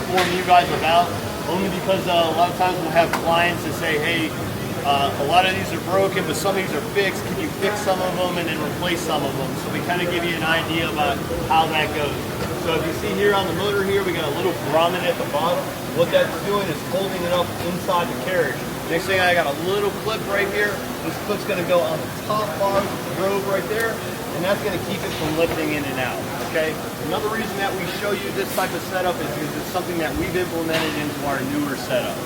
inform you guys about, only because a lot of times we'll have clients that say, hey, a lot of these are broken, but some of these are fixed. Can you fix some of them and then replace some of them? So we kind of give you an idea about how that goes. So if you see here on the motor here, we got a little grommet at the bottom. What that's doing is holding it up inside the carriage. Next thing, I got a little clip right here. This clip's going to go on the top bar of the grove right there, and that's going to keep it from lifting in and out, okay? Another reason that we show you this type of setup is because it's something that we've implemented into our newer setup.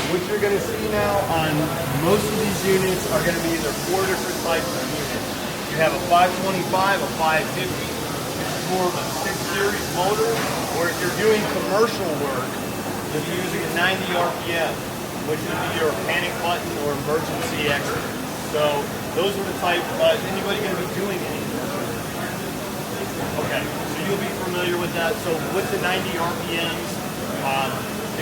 What you're going to see now on most of these units are going to be either 4 different types of units. You have a 525, a 550, which is more of a 6 series motor, or if you're doing commercial work, you'll be using a 90 RPM. Which would be your panic button or emergency exit. So those are the type, is anybody going to be doing anything? Okay, so you'll be familiar with that. So with the 90 RPMs,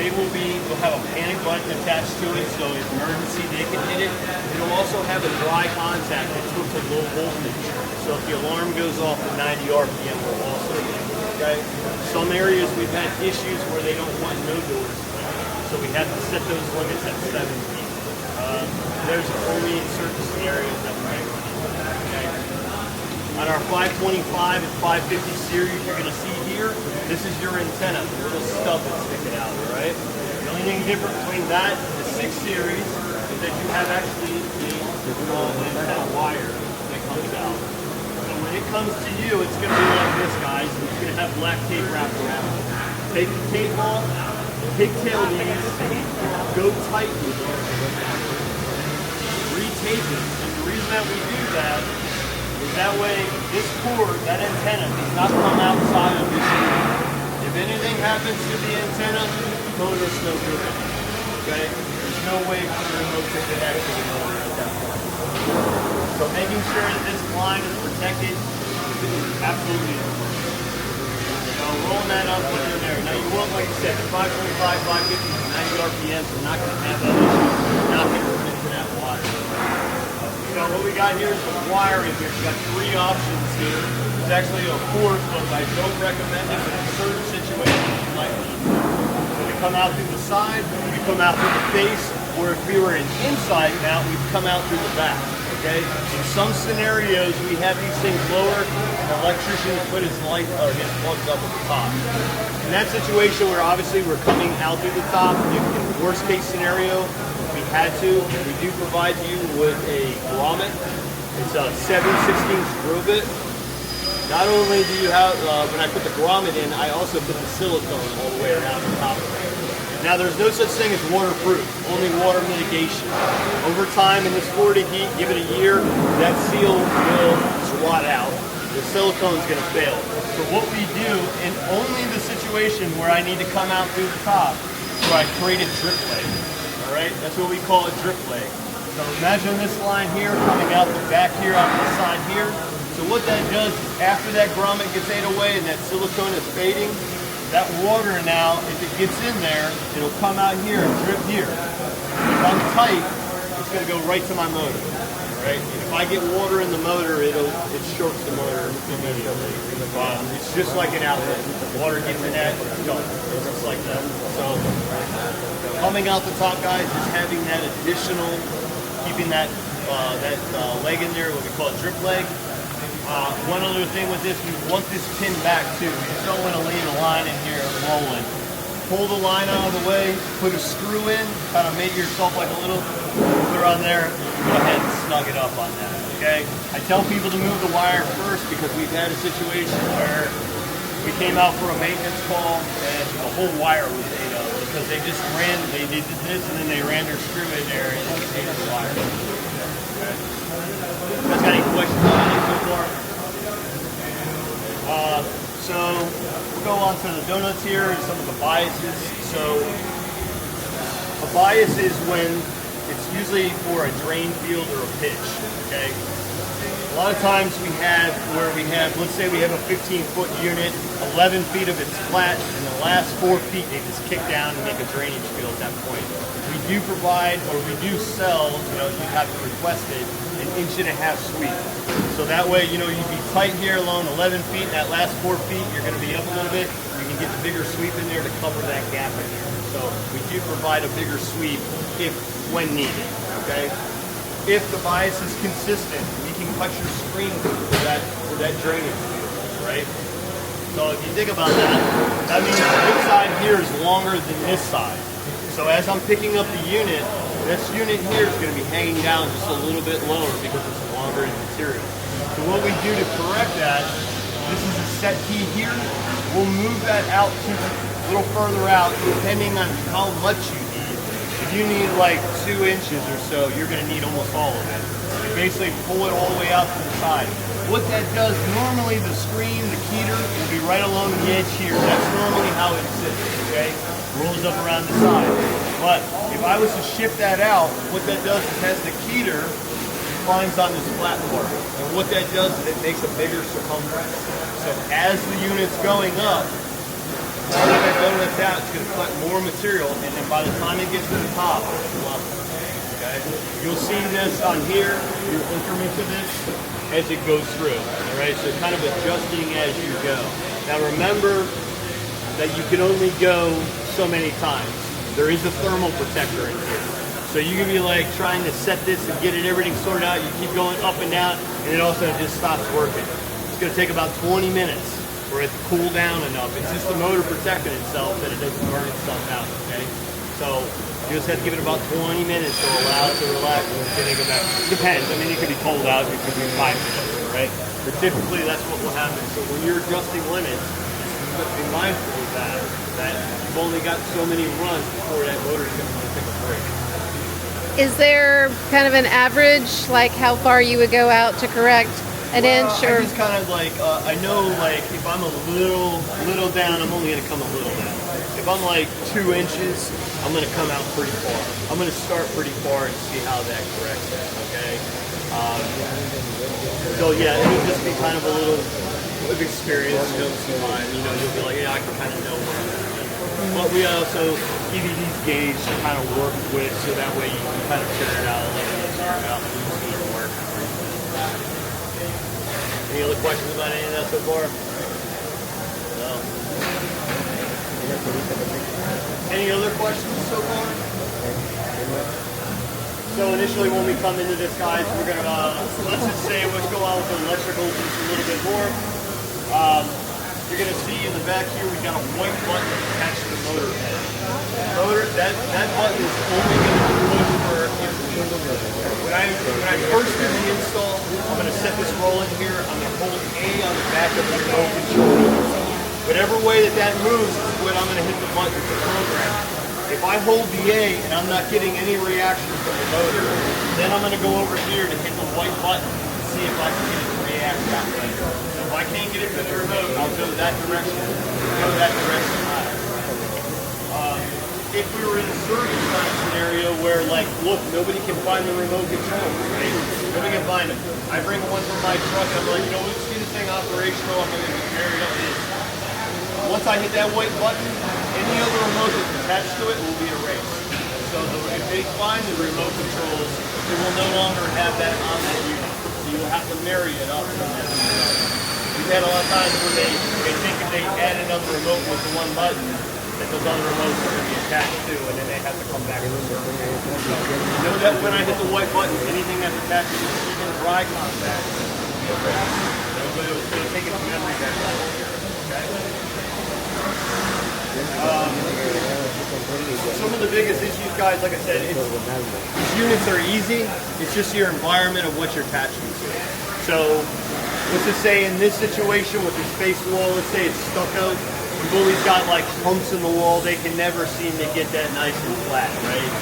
you'll have a panic button attached to it, so if emergency, they can hit it. It'll also have a dry contact that puts a low voltage. So if the alarm goes off, the 90 RPM will also hit, okay? Some areas we've had issues where they don't want no doors. So we have to set those limits at 7 feet. There's only in certain scenarios that we make money. Okay. On our 525 and 550 series, you're going to see here, this is your antenna, the little stub that's sticking out, right? The only thing different between that and the 6 series is that you have actually the antenna wire that comes out. So when it comes to you, it's going to be like this, guys. It's going to have black tape wrapped around it. Take the tape off. Pigtail these, go tight with them, retape it. And the reason that we do that is that way this cord, that antenna, does not come outside of this unit. If anything happens to the antenna, the motor's no good. Okay? There's no way for the remote to connect to the motor at that point. So making sure that this line is protected is absolutely important. Rolling that up when you're there. Now you won't, like I said, 525, 550, 90 RPMs are not going to have that issue. You're not going to run into that water. So what we got here is some wiring here. We've got 3 options here. There's actually a 4th, but I don't recommend it in certain situations you might need. So we come out through the side, we come out through the face, or if we were an inside mount, we'd come out through the back. Okay? In some scenarios, we have these things lower, and the electrician put his light or his plugs up at the top. In that situation where obviously we're coming out through the top, in the worst case scenario, if we had to, we do provide you with a grommet. It's a 7/16 drill bit. Not only do you have, when I put the grommet in, I also put the silicone all the way around the top of it. Now there's no such thing as waterproof, only water mitigation. Over time in this Florida heat, give it a year, that seal will swat out. The silicone's gonna fail. So what we do, in only the situation where I need to come out through the top, so I create a drip leg, all right? That's what we call a drip leg. So imagine this line here coming out the back here on this side here. So what that does is after that grommet gets ate away and that silicone is fading, that water now, if it gets in there, it'll come out here and drip here. If I'm tight, it's going to go right to my motor. Right? And if I get water in the motor, it shorts the motor immediately. It's just like an outlet. Water gets in that, it's gone. It's just like that. So coming out the top, guys, is having that additional, keeping that leg in there, what we call a drip leg. One other thing with this, we want this pin back too. We just don't want to leave a line in here rolling. Pull the line out of the way, put a screw in, kind of make yourself like a little holder on there. Go ahead and snug it up on that, okay? I tell people to move the wire first because we've had a situation where we came out for a maintenance call and the whole wire was ate up because they just they did this and then they ran their screw in there and it ate up the wire. Okay. You guys got any questions on it so far? So we'll go on to the donuts here and some of the biases. So a bias is when it's usually for a drain field or a pitch, okay? A lot of times we have, let's say we have a 15-foot unit, 11 feet of it's flat, and the last 4 feet they just kick down and make a drainage field at that point. We do provide, or we do sell, you have to request it, an 1.5 inch sweep. So that way, you'd be tight here along 11 feet, and that last 4 feet, you're going to be up a little bit. You can and get the bigger sweep in there to cover that gap in there. So we do provide a bigger sweep when needed, okay? If the bias is consistent, we can cut your screen for that drainage, right? So if you think about that, that means this side here is longer than this side. So as I'm picking up the unit, this unit here is going to be hanging down just a little bit lower because it's longer in material. So what we do to correct that, this is a set key here. We'll move that out to a little further out depending on how much you need. If you need like 2 inches or so, you're going to need almost all of it. You basically pull it all the way out to the side. What that does, normally the screen, the keter, will be right along the edge here. That's normally how it sits, okay? Rolls up around the side. But if I was to shift that out, what that does is as the keter climbs on this flat part. And what that does is it makes a bigger circumference. So as the unit's going up, now that that donut's out, it's going to cut more material, and then by the time it gets to the top, it's level. Okay? You'll see this on here, your increments of this, as it goes through. All right, so kind of adjusting as you go. Now remember that you can only go so many times. There is a thermal protector in here. So you can be like trying to set this and get it everything sorted out. You keep going up and down, and it also just stops working. It's going to take about 20 minutes for it to cool down enough. It's just the motor protecting itself that it doesn't burn itself out, okay? So you just have to give it about 20 minutes to allow it to relax and then it go back. It depends. I mean, it could be cold out, it could be 5 minutes, right? But typically that's what will happen. So when you're adjusting limits, you have to be mindful of that you've only got so many runs before that motor is going to take a break. Is there kind of an average, like how far you would go out to correct an inch? Or? I just kind of like, I know like if I'm a little down, I'm only going to come a little down. If I'm like 2 inches, I'm going to come out pretty far. I'm going to start pretty far and see how that corrects that, okay? So yeah, it would just be kind of a little of experience, you'll be like, yeah, I can kind of know where I'm at. But we also give you these gauges to kind of work with, so that way you can kind of figure it out, see it work. Any other questions about any of that so far? No. Any other questions so far? So initially when we come into this, guys, we're going to, let's just say let's go out with the electrical just a little bit more. You're going to see in the back here, we've got a white button attached to the motor head. That button is only going to push for when I first do the install, I'm going to set this roll in here. I'm going to hold A on the back of the remote control. Whatever way that moves is what I'm going to hit the button to program. If I hold the A and I'm not getting any reaction from the motor, then I'm going to go over here to hit the white button and see if I can get it to react that way. If I can't get it to the remote, I'll go that direction. If we were in a service kind of scenario where, like, look, nobody can find the remote control, right? Nobody can find it. I bring one from my truck, I'm like, let's get this thing operational, I'm going to pair it up. Once I hit that white button, any other remote that's attached to it will be erased. So if they find the remote controls, they will no longer have that on that unit. So you'll have to marry it up. We've had a lot of times where they think if they add another remote with the one button, that those other remotes are going to be attached to, and then they have to come back to the server. So know that when I hit the white button, anything that's attached to even dry contact, it'll take its memory back over here. Okay? Some of the biggest issues, guys, like I said, these units are easy. It's just your environment of what you're attaching to. So let's just say in this situation with this face wall, let's say it's stucco. We've always got like humps in the wall. They can never seem to get that nice and flat, right?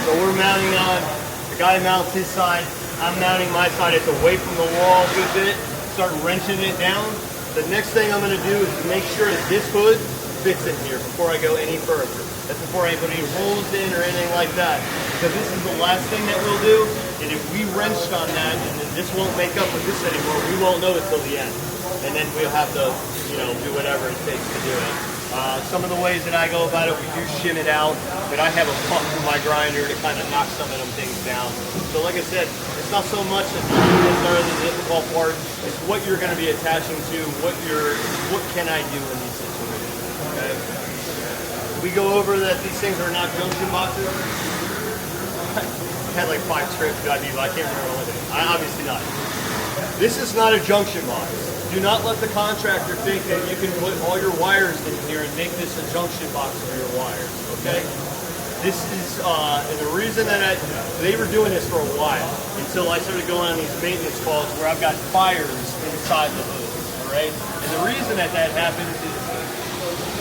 So we're mounting on, the guy mounts his side, I'm mounting my side. It's away from the wall a good bit. Start wrenching it down. The next thing I'm going to do is make sure that this hood fits in here before I go any further. That's before I put any holes in or anything like that. Because this is the last thing that we'll do. And if we wrenched on that and then this won't make up with this anymore, we won't know it till the end. And then we'll have to, do whatever it takes to do it. Some of the ways that I go about it, we do shim it out, but I have a pump from my grinder to kind of knock some of them things down. So like I said, it's not so much that the units are the difficult part, it's what you're going to be attaching to, what can I do in these situations. Okay? Okay. We go over that these things are not junction boxes. I had like 5 trips, I can't remember what it is. Obviously not. This is not a junction box. Do not let the contractor think that you can put all your wires in here and make this a junction box for your wires, okay? This is, and the reason that they were doing this for a while, until I started going on these maintenance calls where I've got fires inside the hose, all right? And the reason that happens is,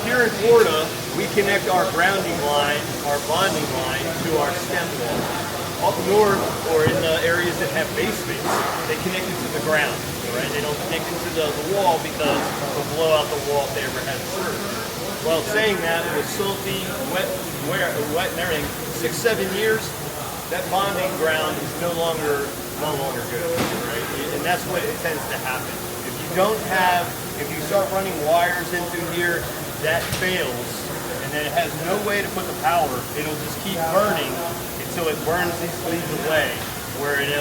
here in Florida, we connect our grounding line, our bonding line, to our stem wall. Up north, or in the areas that have basements, they connect it to the ground, right? They don't connect it to the wall because they'll blow out the wall if they ever had surge. Well, saying that, with salty, wet and everything, 6-7 years, that bonding ground is no longer good, right? And that's what it tends to happen. If you start running wires in through here, that fails, and then it has no way to put the power. It'll just keep burning until it burns these leads away, where it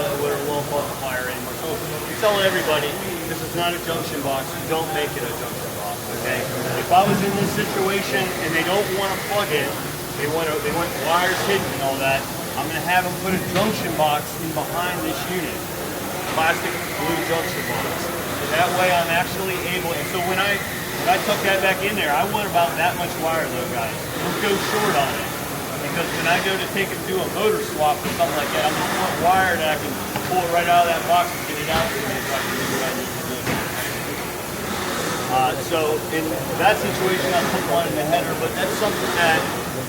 won't cause a fire anymore. So we tell everybody, this is not a junction box. Don't make it a junction box, okay? If I was in this situation and they don't want to plug in, they want wires hidden and all that, I'm going to have them put a junction box in behind this unit, plastic blue junction box. So that way I'm actually able, and so when I tuck that back in there, I want about that much wire though, guys. Don't go short on it. Because when I go to take it to a motor swap or something like that, I'm just want wire that I can pull it right out of that box and get it out to me so I can do what I need to do. So in that situation, I put one in the header, but that's something that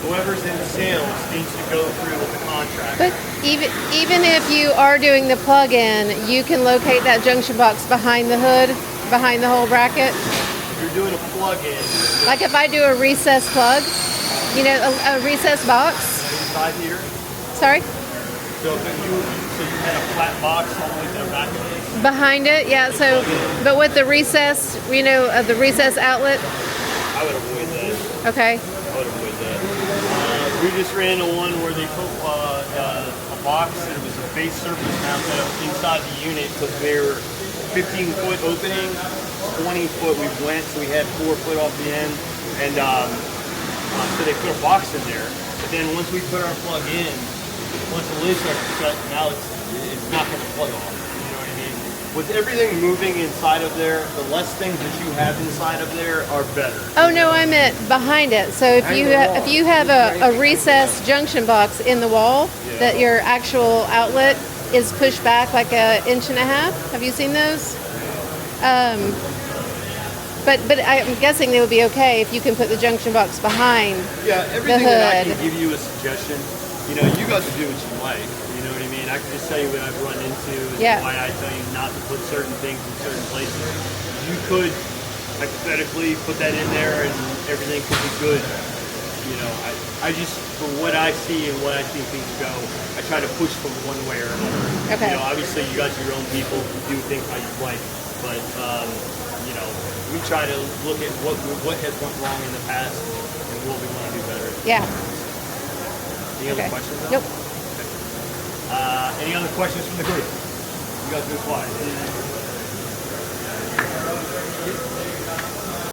whoever's in sales needs to go through with the contract. But even if you are doing the plug-in, you can locate that junction box behind the hood, behind the whole bracket. You're doing a plug-in. Like if I do a recess plug, you know, a recess box. Inside here. Sorry? So you had a flat box all the way to the back of it? Behind it, yeah. So, but with the recess, you know, the recess outlet. I would avoid that. Okay. I would avoid that. We just ran into one where they put a box and it was a base surface mounted up inside the unit because they were 15-foot opening, 20-foot we went, so we had 4 foot off the end, and so they put a box in there. But then once we put our plug in, once the lid starts to shut, now it's not going to plug off. You know what I mean? With everything moving inside of there, the less things that you have inside of there are better. Oh no, I meant behind it. So if you have a recessed junction box in the wall, that your actual outlet is pushed back like 1.5 inches. Have you seen those? But I'm guessing they would be okay if you can put the junction box behind. Yeah, everything that I can give you a suggestion. You know, you got to do what you like. You know what I mean? I can just tell you what I've run into and why I tell you not to put certain things in certain places. You could hypothetically put that in there and everything could be good. You know, I just, from what I see and what I think things go, I try to push from one way or another. Okay. You know, obviously you got your own people who do things how you like, but you know, we try to look at what has went wrong in the past and what we want to do better. Yeah. Any other questions? Though? Nope. Okay. Any other questions from the group? You guys been quiet.